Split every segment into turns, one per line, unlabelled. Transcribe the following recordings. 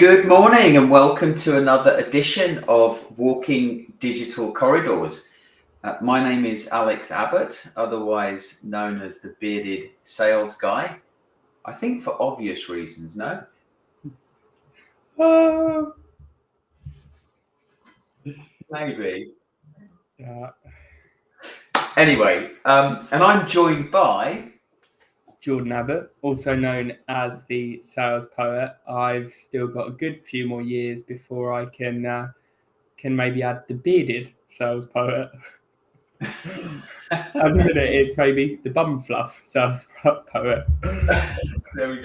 Good morning and welcome to another edition of Walking Digital Corridors. My name is Alex Abbott, otherwise known as the Bearded Sales Guy. I think for obvious reasons, no? Maybe.
Yeah.
Anyway, and I'm joined by...
Jordan Abbott, also known as the Sales Poet. I've still got a good few more years before I can maybe add the Bearded Sales Poet. At the minute, it's maybe the Bum Fluff Sales Poet.
There we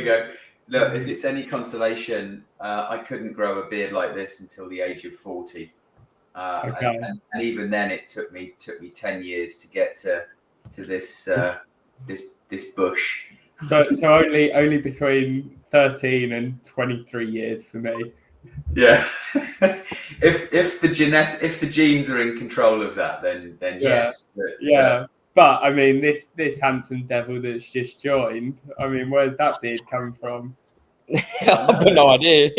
go. Look, if it's any consolation, I couldn't grow a beard like this until the age of 40.
Okay.
And even then, it took me 10 years to get to this this bush.
So only between 13 and 23 years for me.
Yeah. if the genes are in control of that, then yes.
But I mean, this handsome devil that's just joined. I mean, where's that beard coming from?
I've got no idea.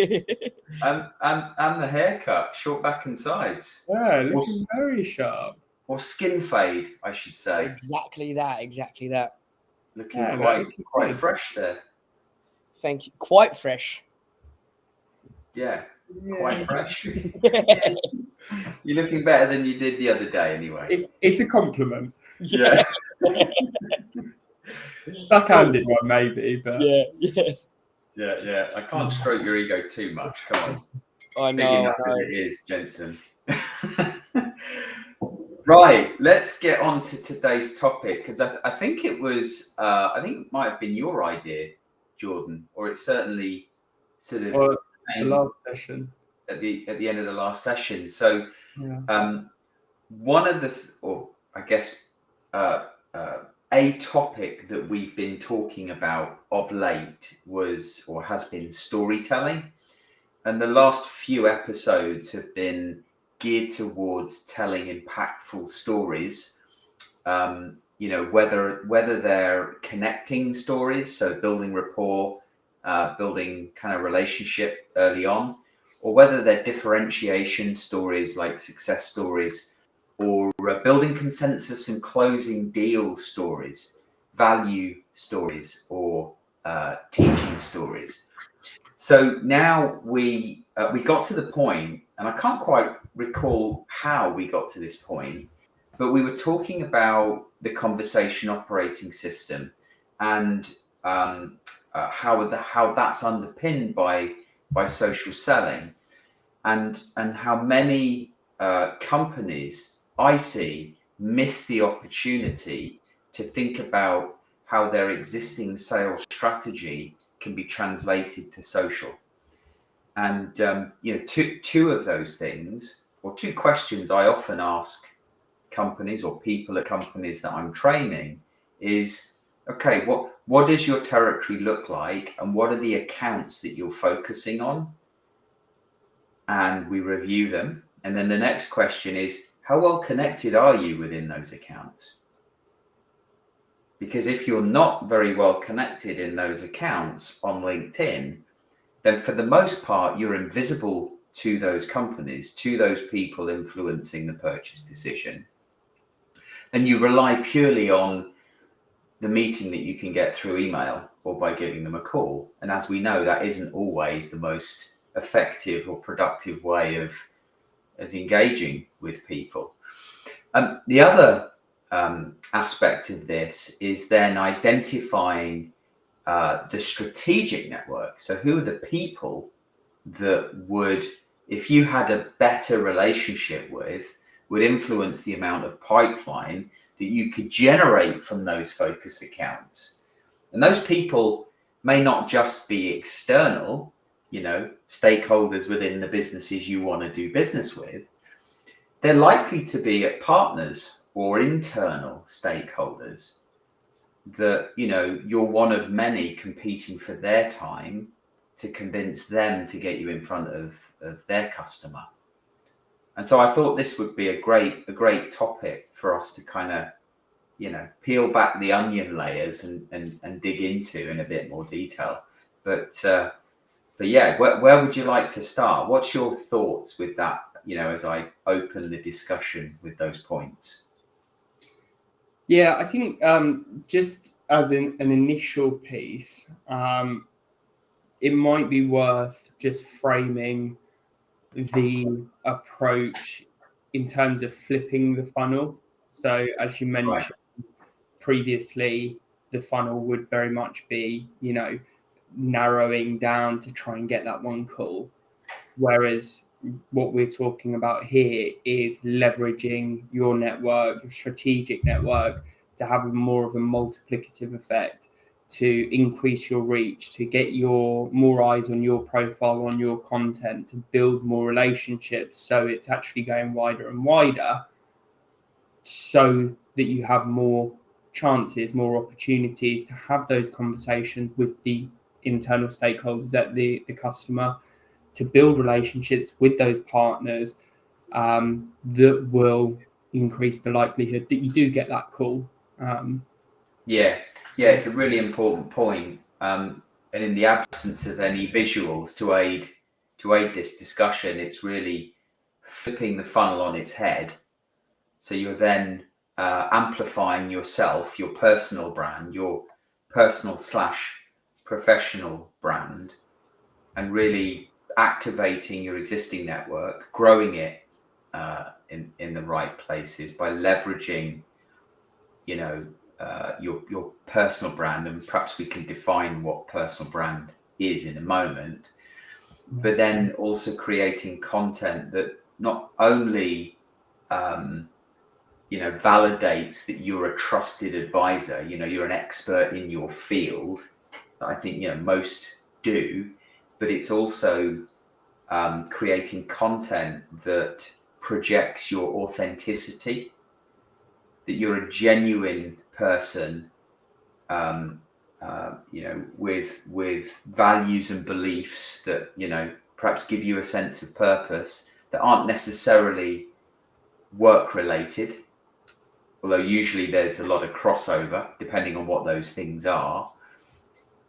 and the haircut, short back and sides.
Yeah, looking very sharp.
Or skin fade, I should say.
Exactly that.
Looking quite fresh there.
Thank you. Quite fresh.
Yeah. Quite fresh. You're looking better than you did the other day, anyway.
It's a compliment.
Yeah.
Backhanded one, maybe, but
Yeah. I can't stroke your ego too much. Come on.
I know.
Big enough as it is, Jensen. Right, let's get on to today's topic, because I think it was, I think it might have been your idea, Jordan, or it's certainly sort of
the last session
at the end of the last session. So,
yeah.
One of a topic that we've been talking about of late was, or has been, storytelling, and the last few episodes have been geared towards telling impactful stories, whether they're connecting stories, so building rapport, building kind of relationship early on, or whether they're differentiation stories like success stories, or building consensus and closing deal stories, value stories, or teaching stories. So now we got to the point, and I can't quite recall how we got to this point, but we were talking about the conversation operating system and how that's underpinned by social selling, and how many companies I see miss the opportunity to think about how their existing sales strategy can be translated to social. And two of those things, or two questions I often ask companies or people at companies that I'm training is, okay, what does your territory look like, and what are the accounts that you're focusing on? And we review them. And then the next question is, how well connected are you within those accounts? Because if you're not very well connected in those accounts on LinkedIn, then for the most part, you're invisible to those companies, to those people influencing the purchase decision. And you rely purely on the meeting that you can get through email or by giving them a call. And as we know, that isn't always the most effective or productive way of engaging with people. The other aspect of this is then identifying the strategic network. So who are the people that would, if you had a better relationship with, would influence the amount of pipeline that you could generate from those focus accounts? And those people may not just be external, stakeholders within the businesses you want to do business with. They're likely to be partners or internal stakeholders that, you're one of many competing for their time to convince them to get you in front of their customer. And so I thought this would be a great topic for us to kind of, peel back the onion layers and dig into in a bit more detail. But but yeah, where would you like to start? What's your thoughts with that? As I open the discussion with those points.
Yeah, I think just as an initial piece, it might be worth just framing the approach in terms of flipping the funnel. So, as you
Right.
mentioned previously, the funnel would very much be, narrowing down to try and get that one call. Whereas what we're talking about here is leveraging your network, your strategic network, to have more of a multiplicative effect, to increase your reach, to get your more eyes on your profile, on your content, to build more relationships. So it's actually going wider and wider, so that you have more chances, more opportunities to have those conversations with the internal stakeholders, that the customer, to build relationships with those partners, that will increase the likelihood that you do get that call.
Yeah, it's a really important point. And in the absence of any visuals to aid this discussion, it's really flipping the funnel on its head. So you're then amplifying yourself, your personal brand, your personal / professional brand, and really activating your existing network, growing it in the right places by leveraging, your personal brand, and perhaps we can define what personal brand is in a moment. But then also creating content that not only validates that you're a trusted advisor, you're an expert in your field. I think most do, but it's also creating content that projects your authenticity, that you're a genuine person, with values and beliefs that perhaps give you a sense of purpose, that aren't necessarily work related, although usually there's a lot of crossover depending on what those things are,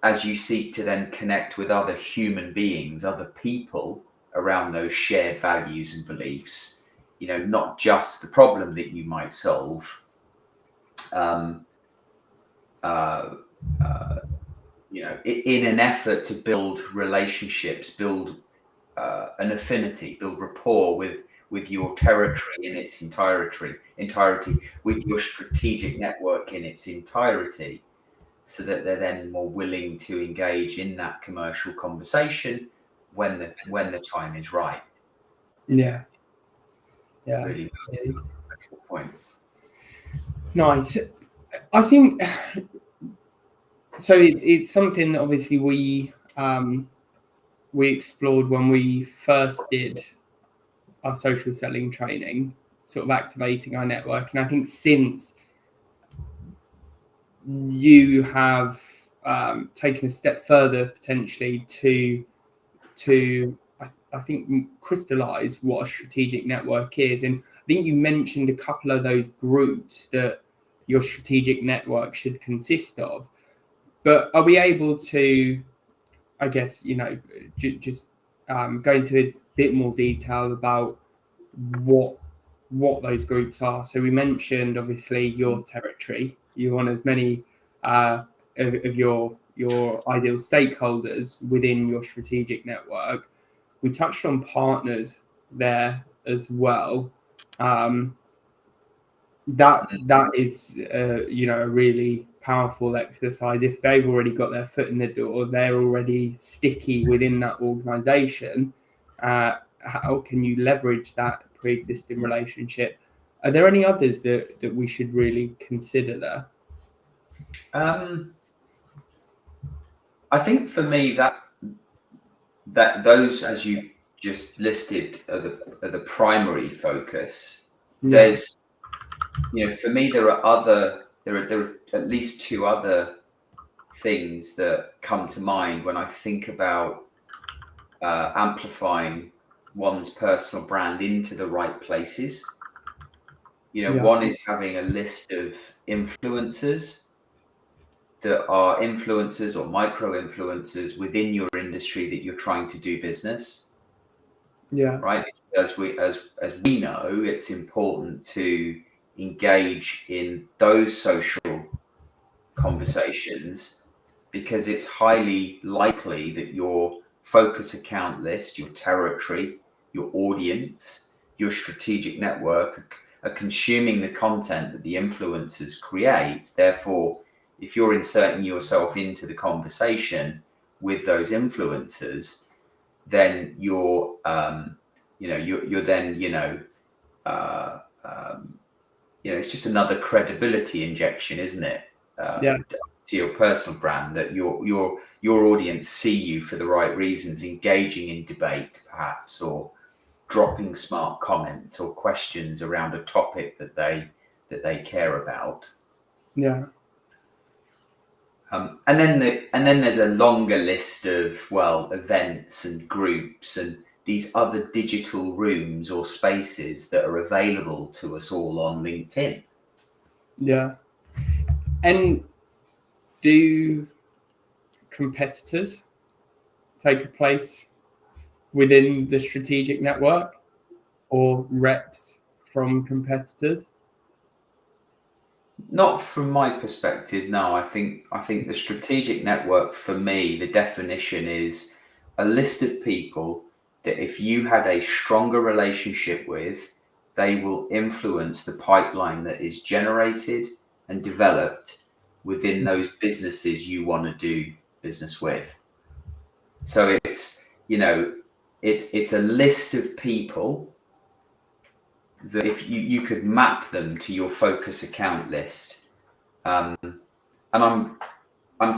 as you seek to then connect with other human beings, other people around those shared values and beliefs, not just the problem that you might solve. In an effort to build relationships, build an affinity, build rapport with your territory in its entirety, with your strategic network in its entirety, so that they're then more willing to engage in that commercial conversation when the time is right.
Yeah.
Really good point.
Nice. I think so. It's something that obviously we explored when we first did our social selling training, sort of activating our network. And I think since you have taken a step further potentially to I think crystallize what a strategic network is. And I think you mentioned a couple of those groups that your strategic network should consist of. But are we able to, I guess, just go into a bit more detail about what those groups are? So we mentioned obviously your territory. You want as many of your ideal stakeholders within your strategic network. We touched on partners there as well. That is a really powerful exercise. If they've already got their foot in the door, they're already sticky within that organization. How can you leverage that pre-existing relationship? Are there any others that we should really consider there?
I think for me that those, as you just listed, are the primary focus.
Yeah.
There's, for me, there are at least two other things that come to mind when I think about amplifying one's personal brand into the right places. One is having a list of influencers that are influencers or micro influencers within your industry that you're trying to do business.
Yeah.
Right. As we know, it's important to engage in those social conversations because it's highly likely that your focus account list, your territory, your audience, your strategic network are consuming the content that the influencers create. Therefore, if you're inserting yourself into the conversation with those influencers, then you're it's just another credibility injection, isn't it?
Yeah.
To your personal brand, that your audience see you for the right reasons, engaging in debate perhaps, or dropping smart comments or questions around a topic that they care about.
Yeah.
And then there's a longer list of events and groups and these other digital rooms or spaces that are available to us all on LinkedIn.
Yeah. And do competitors take a place within the strategic network, or reps from competitors?
Not from my perspective, no. I think the strategic network, for me, the definition is a list of people that if you had a stronger relationship with, they will influence the pipeline that is generated and developed within those businesses you want to do business with. So it's a list of people that if you could map them to your focus account list. And I'm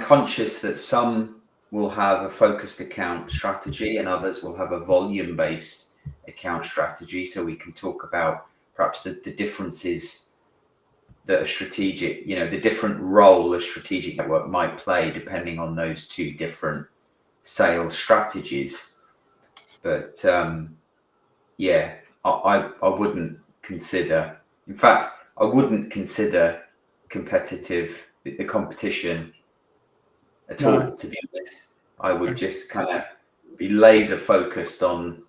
conscious that some will have a focused account strategy and others will have a volume-based account strategy. So we can talk about perhaps the differences that a strategic, the different role a strategic network might play depending on those two different sales strategies. But I wouldn't consider, in fact, I wouldn't consider the competition at all, to be honest. I would just kind of be laser focused on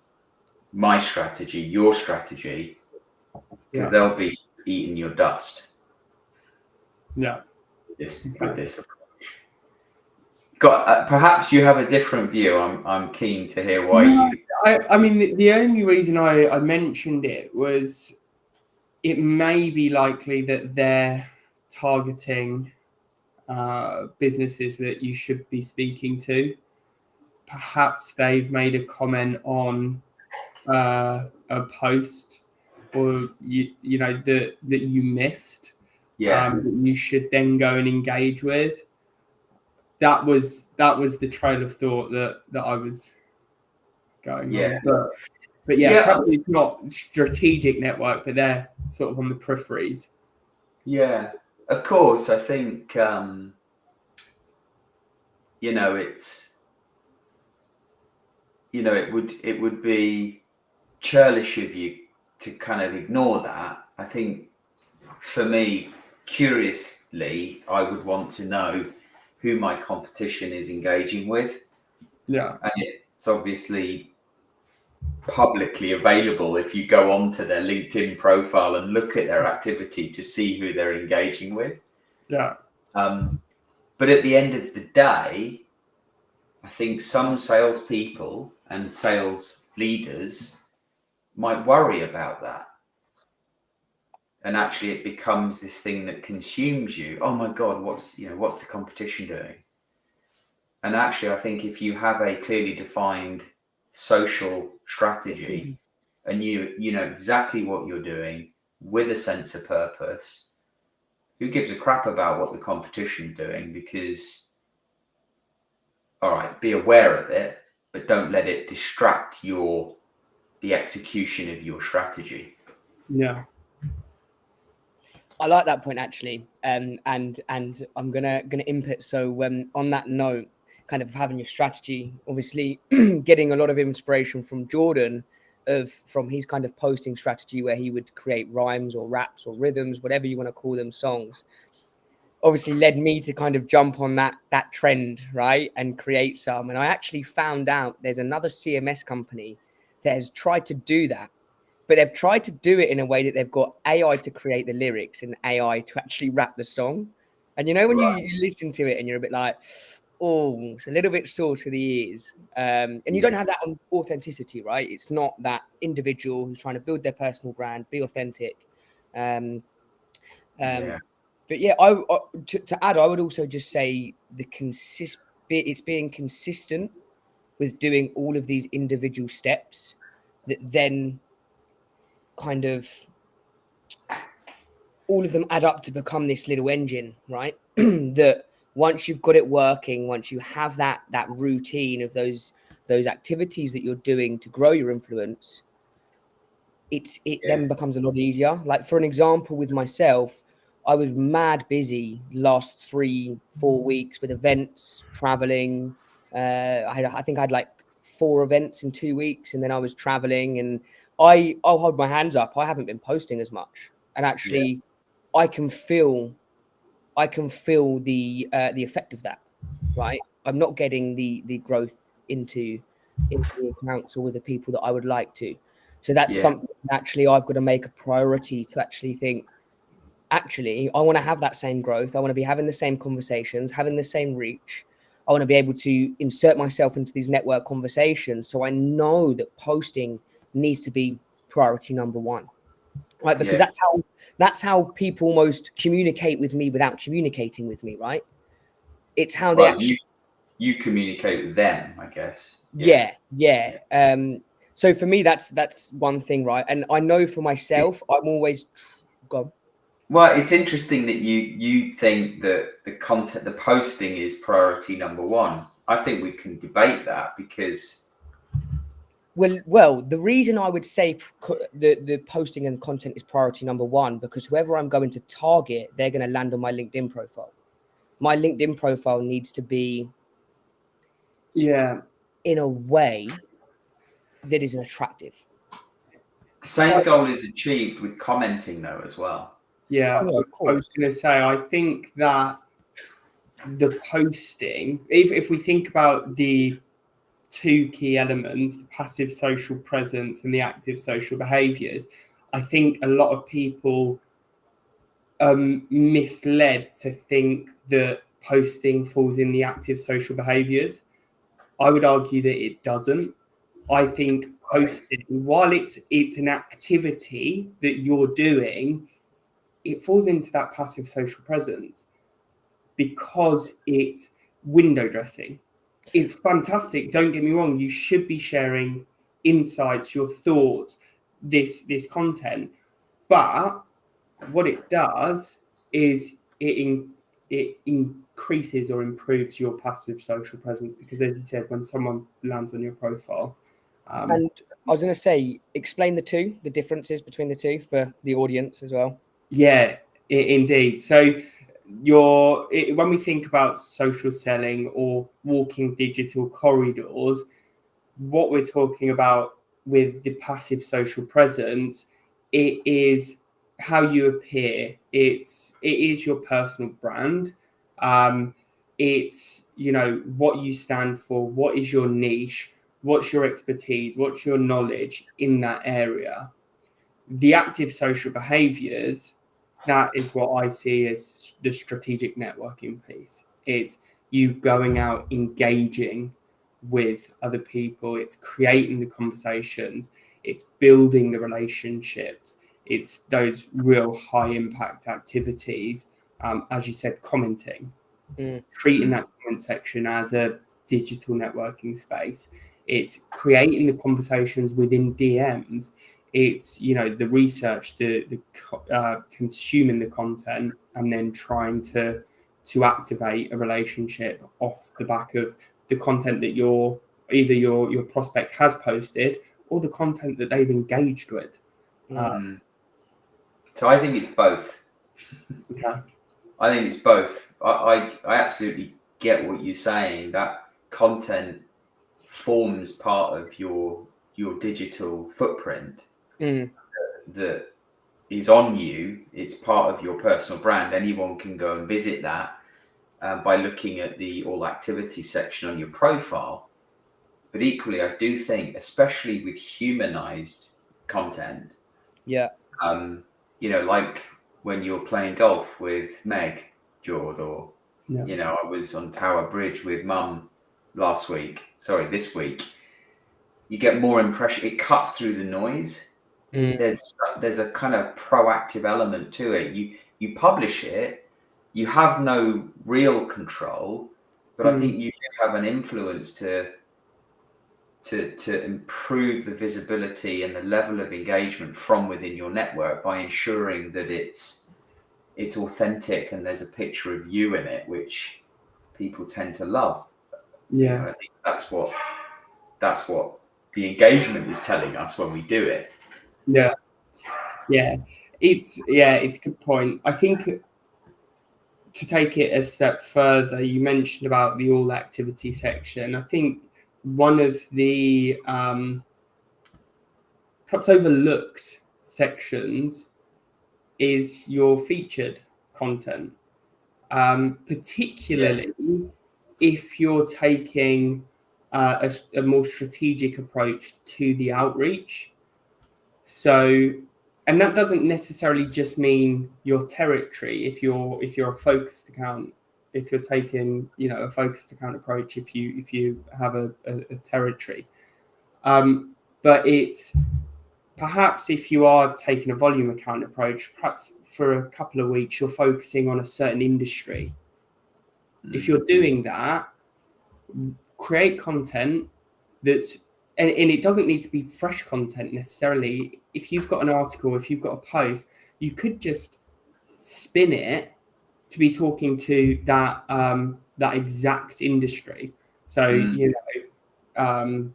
my strategy, your strategy, because they'll be eating your dust.
Yeah.
With this perhaps you have a different view. I'm keen to hear why you.
I mean, the only reason I mentioned it was it may be likely that they're targeting businesses that you should be speaking to. Perhaps they've made a comment on a post, or that you missed. That you should then go and engage with. That was the trail of thought that I was going on. But probably it's not strategic network, but they're sort of on the peripheries.
Yeah, of course. I think it would be churlish of you to kind of ignore that. I think for me, curiously, I would want to know who my competition is engaging with.
Yeah.
And it's obviously publicly available if you go onto their LinkedIn profile and look at their activity to see who they're engaging with.
Yeah.
But at the end of the day, I think some salespeople and sales leaders might worry about that. And actually it becomes this thing that consumes you. Oh my God, what's the competition doing? And actually, I think if you have a clearly defined social strategy and you know exactly what you're doing with a sense of purpose, who gives a crap about what the competition is doing? Because, all right, be aware of it, but don't let it distract the execution of your strategy.
Yeah.
I like that point actually, and I'm gonna input. So on that note, kind of having your strategy, obviously getting a lot of inspiration from Jordan from his kind of posting strategy where he would create rhymes or raps or rhythms, whatever you want to call them, songs. obviously led me to kind of jump on that trend, right, and create some. And I actually found out there's another CMS company that has tried to do that, but they've tried to do it in a way that they've got AI to create the lyrics and AI to actually rap the song. And you know, when you listen to it and you're a bit like, oh, it's a little bit sore to the ears. And you don't have that authenticity, right? It's not that individual who's trying to build their personal brand, be authentic. But yeah, to add, I would also just say it's being consistent with doing all of these individual steps that then kind of all of them add up to become this little engine, right? That once you've got it working, once you have that routine of those activities that you're doing to grow your influence, it then becomes a lot easier. Like for an example, with myself, I was mad busy last 3-4 weeks with events, traveling. I think I had like 4 events in 2 weeks, and then I was traveling. And I'll hold my hands up. I haven't been posting as much, and actually, I can feel the effect of that. Right, I'm not getting the growth into the accounts or with the people that I would like to. So that's something actually I've got to make a priority to actually think, actually, I want to have that same growth. I want to be having the same conversations, having the same reach. I want to be able to insert myself into these network conversations. So I know that posting needs to be priority number one, right? Because that's how people almost communicate with me without communicating with me, right? It's how they actually...
You communicate with them, I guess.
Yeah. So for me, that's one thing, right? And I know for myself, I'm always gone.
Well, it's interesting that you think that the posting is priority number one. I think we can debate that because...
Well, the reason I would say the posting and content is priority number one, because whoever I'm going to target, they're going to land on my LinkedIn profile. My LinkedIn profile needs to be in a way that is attractive.
The same goal is achieved with commenting, though, as well.
Yeah, of course. I was going to say, I think that the posting, if we think about the 2 key elements, the passive social presence and the active social behaviors, I think a lot of people are misled to think that posting falls in the active social behaviors. I would argue that it doesn't. I think posting, while it's an activity that you're doing, it falls into that passive social presence because it's window dressing. It's fantastic. Don't get me wrong. You should be sharing insights, your thoughts, this content. But what it does is it increases or improves your passive social presence, because, as you said, when someone lands on your profile.
And I was going to say, explain the differences between the two for the audience as well.
Yeah, indeed. So when we think about social selling or walking digital corridors, what we're talking about with the passive social presence, it is how you appear. It is your personal brand. It's, what you stand for, what is your niche, what's your expertise, what's your knowledge in that area. The active social behaviors, that is what I see as the strategic networking piece. It's you going out, engaging with other people. It's creating the conversations. It's building the relationships. It's those real high impact activities. As you said, commenting, treating that comment section as a digital networking space. It's creating the conversations within DMs. It's, the research, the consuming the content, and then trying to activate a relationship off the back of the content that either your prospect has posted or the content that they've engaged with.
So I think it's both.
Okay.
I think it's both. I absolutely get what you're saying. That content forms part of your digital footprint. That is on you. It's part of your personal brand. Anyone can go and visit that by looking at the all activity section on your profile. But equally, I do think, especially with humanized content,
Yeah.
Like when you're playing golf with Meg, Jord, or
Yeah.
I was on Tower Bridge with Mum this week. You get more impression. It cuts through the noise. There's a kind of proactive element to it. You publish it, you have no real control, but I think you do have an influence to improve the visibility and the level of engagement from within your network by ensuring that it's authentic and there's a picture of you in it, which people tend to love.
Yeah.
I think that's what the engagement is telling us when we do it.
Yeah. It's a good point. I think to take it a step further, you mentioned about the all activity section. I think one of the perhaps overlooked sections is your featured content, particularly if you're taking a more strategic approach to the outreach. So, and that doesn't necessarily just mean your territory. If you're a focused account, if you're taking a focused account approach, if you have a territory, but it's perhaps if you are taking a volume account approach, perhaps for a couple of weeks you're focusing on a certain industry. If you're doing that, create content that's and it doesn't need to be fresh content necessarily. If you've got an article, if you've got a post, you could just spin it to be talking to that exact industry. So I'm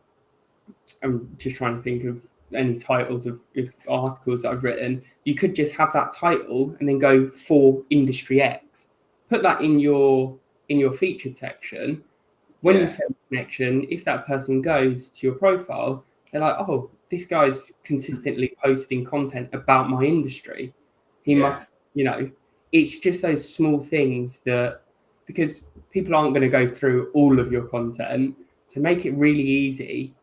just trying to think of any titles of articles that I've written. You could just have that title and then go for industry X. Put that in your featured section. When you set a connection, if that person goes to your profile, they're like, oh, this guy's consistently posting content about my industry. He must, it's just those small things that, because people aren't going to go through all of your content, to make it really easy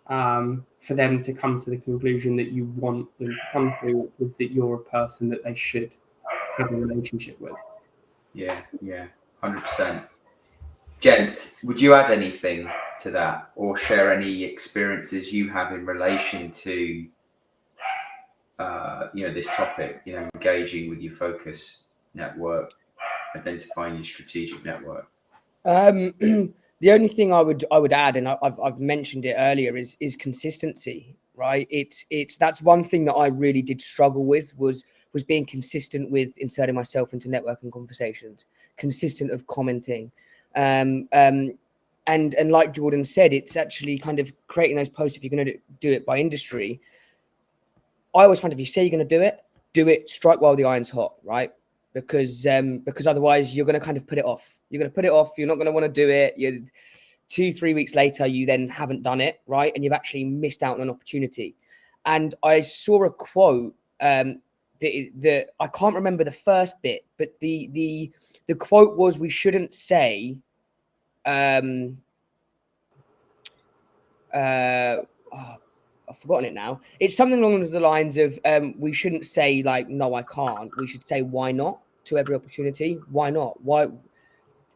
for them to come to the conclusion that you want them to come to, is that you're a person that they should have a relationship with.
Yeah, 100%. Gents, would you add anything to that or share any experiences you have in relation to, this topic, engaging with your focus network, identifying your strategic network?
The only thing I would add, and I've mentioned it earlier, is consistency, right? It's that's one thing that I really did struggle with was being consistent with inserting myself into networking conversations, consistent of commenting. And like Jordan said, it's actually kind of creating those posts. If you're going to do it by industry, I always find if you say you're going to do it, strike while the iron's hot, right? Because otherwise you're going to kind of put it off. You're going to put it off. You're not going to want to do it. 2-3 weeks later, you then haven't done it, right? And you've actually missed out on an opportunity. And I saw a quote that I can't remember the first bit, but the quote was, we shouldn't say I've forgotten it now. It's something along the lines of we shouldn't say like, no, I can't. We should say, why not, to every opportunity. Why not? Why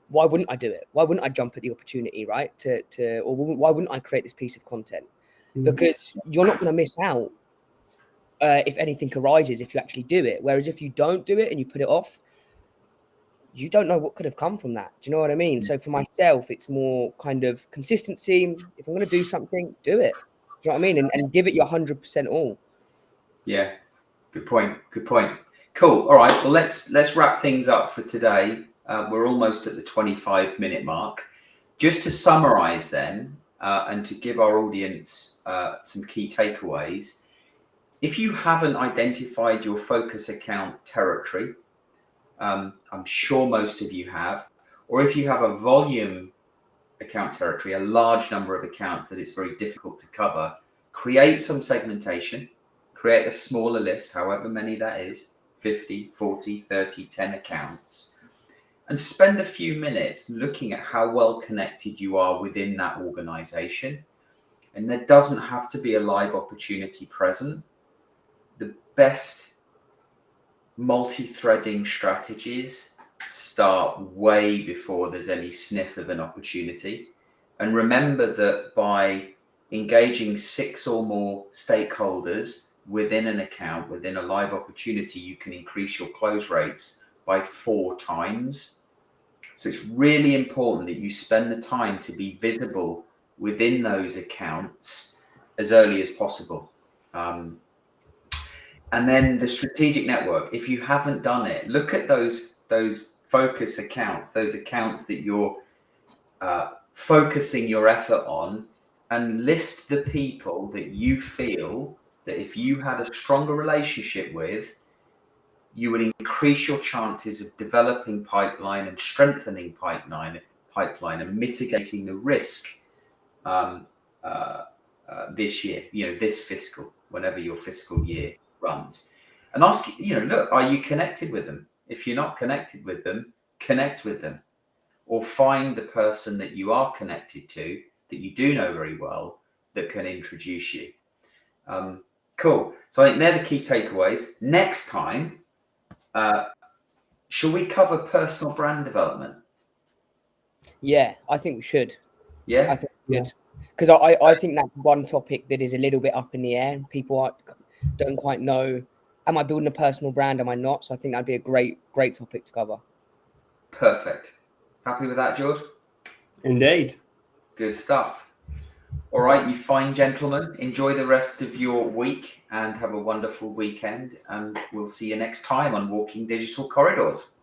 wouldn't I do it? Why wouldn't I jump at the opportunity, right? Or why wouldn't I create this piece of content? Because you're not going to miss out if anything arises if you actually do it. Whereas if you don't do it and you put it off, you don't know what could have come from that. Do you know what I mean? So for myself, it's more kind of consistency. If I'm going to do something, do it. Do you know what I mean? And give it your 100% all.
Yeah, good point. Cool. All right. Well, let's wrap things up for today. We're almost at the 25-minute mark. Just to summarize then, and to give our audience some key takeaways. If you haven't identified your focus account territory, I'm sure most of you have, or if you have a volume account territory, a large number of accounts that it's very difficult to cover, create some segmentation, create a smaller list, however many that is, 50, 40, 30, 10 accounts, and spend a few minutes looking at how well connected you are within that organization. And there doesn't have to be a live opportunity present. The best multi-threading strategies start way before there's any sniff of an opportunity. And remember that by engaging 6 or more stakeholders within an account, within a live opportunity, you can increase your close rates by 4 times. So it's really important that you spend the time to be visible within those accounts as early as possible. And then the strategic network, if you haven't done it, look at those focus accounts, those accounts that you're focusing your effort on, and list the people that you feel that if you had a stronger relationship with, you would increase your chances of developing pipeline and strengthening pipeline and mitigating the risk this year, this fiscal, whenever your fiscal year runs. And ask, look, are you connected with them? If you're not connected with them, connect with them, or find the person that you are connected to, that you do know very well, that can introduce you. Cool. So I think they're the key takeaways. Next time, shall we cover personal brand development?
Yeah, I think we should.
Yeah,
I think we should. Because I think that's one topic that is a little bit up in the air. People don't quite know, am I building a personal brand? Am I not? So I think that'd be a great topic to cover.
Perfect. Happy with that, George?
Indeed.
Good stuff. All right, you fine gentlemen. Enjoy the rest of your week and have a wonderful weekend. And we'll see you next time on Walking Digital Corridors.